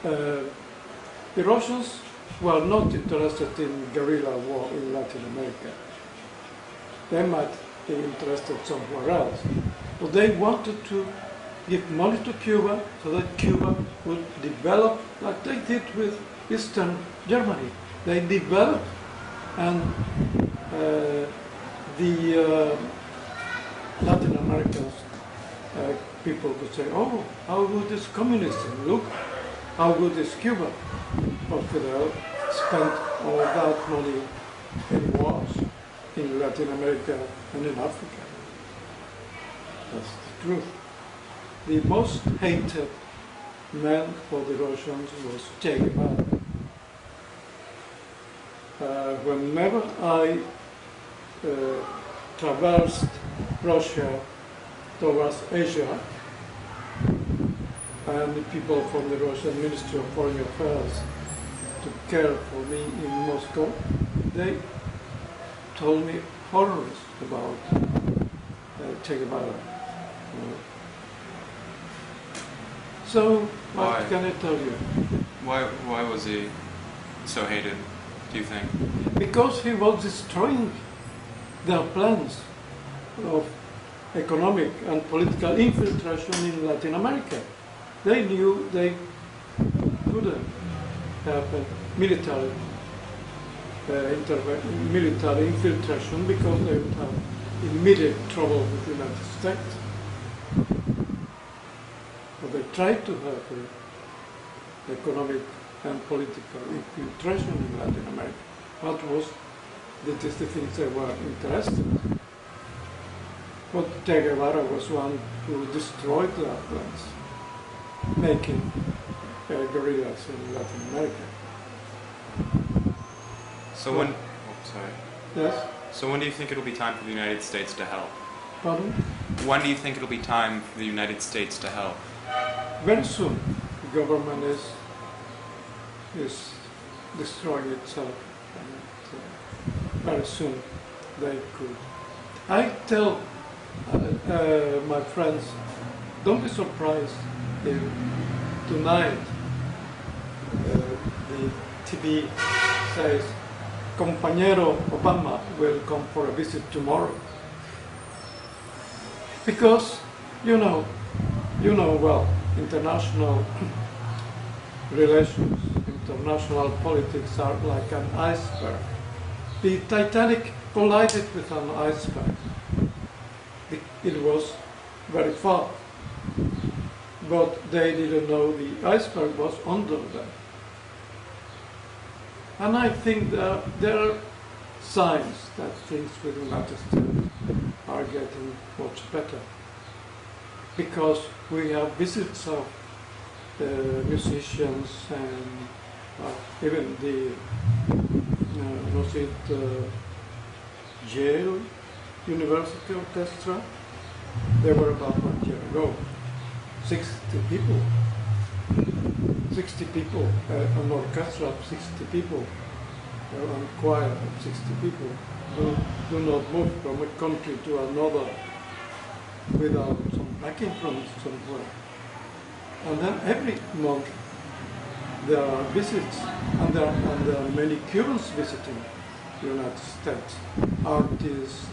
The Russians were not interested in guerrilla war in Latin America. They might be interested somewhere else. But they wanted to give money to Cuba so that Cuba would develop like they did with Eastern Germany. They developed, and the Latin Americans people could say, oh, how good is communism? Look, how good is Cuba? But Fidel spent all that money in wars in Latin America and in Africa. That's the truth. The most hated man for the Russians was Che Guevara. Whenever I traversed Russia towards Asia, and the people from the Russian Ministry of Foreign Affairs took care for me in Moscow, they told me horrors about Che Guevara. So, what can I tell you? Why was he so hated, do you think? Because he was destroying their plans of economic and political infiltration in Latin America. They knew they couldn't have a military infiltration because they would have immediate trouble with the United States. But they tried to have economic and political infiltration in Latin America. That is the things they were interested in. But Che Guevara was one who destroyed their plans, making guerrillas in Latin America. So when, Yes? So when do you think it'll be time for the United States to help? Pardon? When do you think it'll be time for the United States to help? Very soon. The government is destroying itself, and very soon they could. I tell my friends, don't be surprised if tonight the TV says Compañero Obama will come for a visit tomorrow. Because, you know well, international relations, international politics are like an iceberg. The Titanic collided with an iceberg. It was very far, but they didn't know the iceberg was under them. And I think that there are signs that things with the United States are getting much better, because we have visits of musicians and even the Yale University Orchestra. They were about 1 year ago. 60 people. 60 people, an orchestra of 60 people, a choir of 60 people, do not move from a country to another without some backing from somewhere. And then every month there are visits, and there are many Cubans visiting the United States, artists,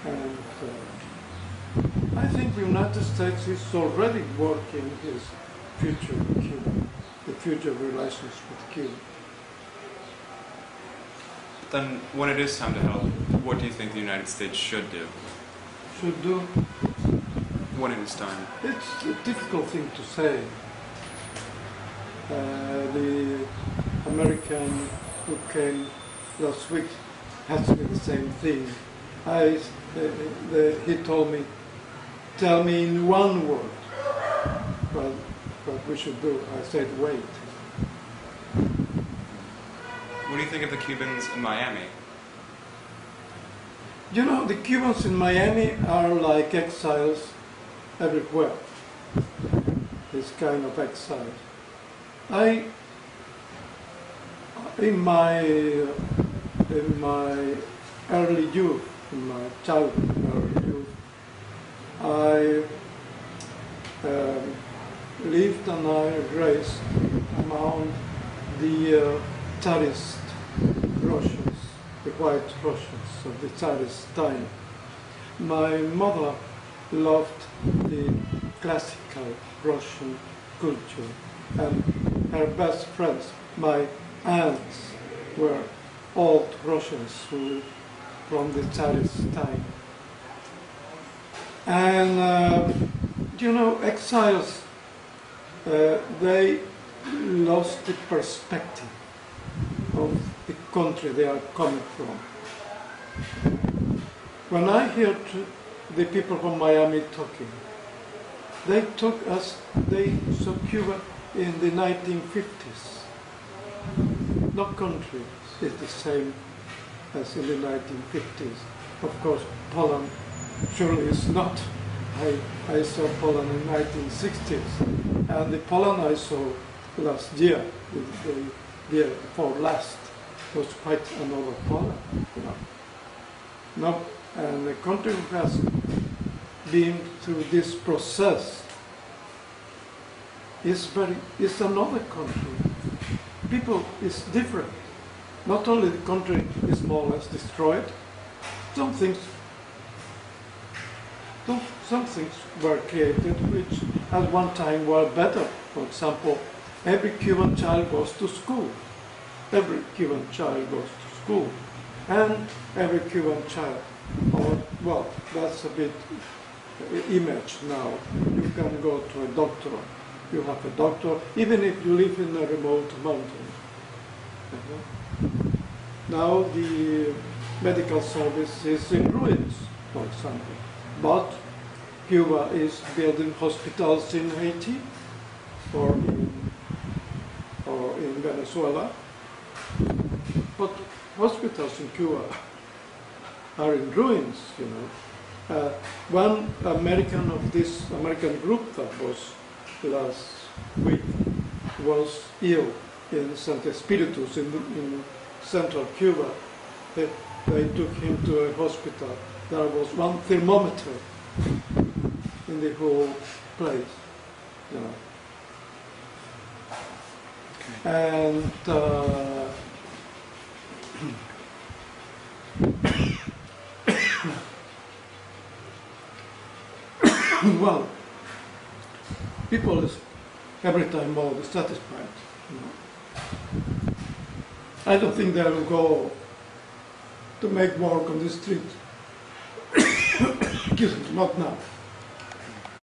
and I think the United States is already working his future with Cuba, the future relations with Cuba. Then, when it is time to help, what do you think the United States should do? Should do? When it is time? It's a difficult thing to say. The American who came last week asked me the same thing. He told me, tell me in one word what we should do. I said, wait. What do you think of the Cubans in Miami? You know, the Cubans in Miami are like exiles everywhere. This kind of exile. In my early youth, in my childhood, early youth, I lived and I raised among the Tsarist Russians, the white Russians of the Tsarist time. My mother loved the classical Russian culture, and her best friends, my aunts, were old Russians from the Tsarist time. And exiles, they lost the perspective of the country they are coming from. When I hear the people from Miami talking, they saw Cuba in the 1950s. No country is the same as in the 1950s. Of course, Poland surely is not. I saw Poland in 1960s, and the Poland I saw last year, the year before last, was quite another Poland. No, and the country has been through this process is another country. People is different. Not only the country is more or less destroyed, some things were created which at one time were better. For example, every Cuban child goes to school. Every Cuban child goes to school. And every Cuban child, well, that's a bit image now. You can go to a doctor. You have a doctor, even if you live in a remote mountain. Now the medical service is in ruins, for example. But Cuba is building hospitals in Haiti or in Venezuela. But hospitals in Cuba are in ruins, One American of this American group that was last week was ill in Santo Espiritus in central Cuba. They took him to a hospital. There was one thermometer in the whole place, And well, people is every time more dissatisfied. I don't think they will go to make work on the street. Excuse me, not now.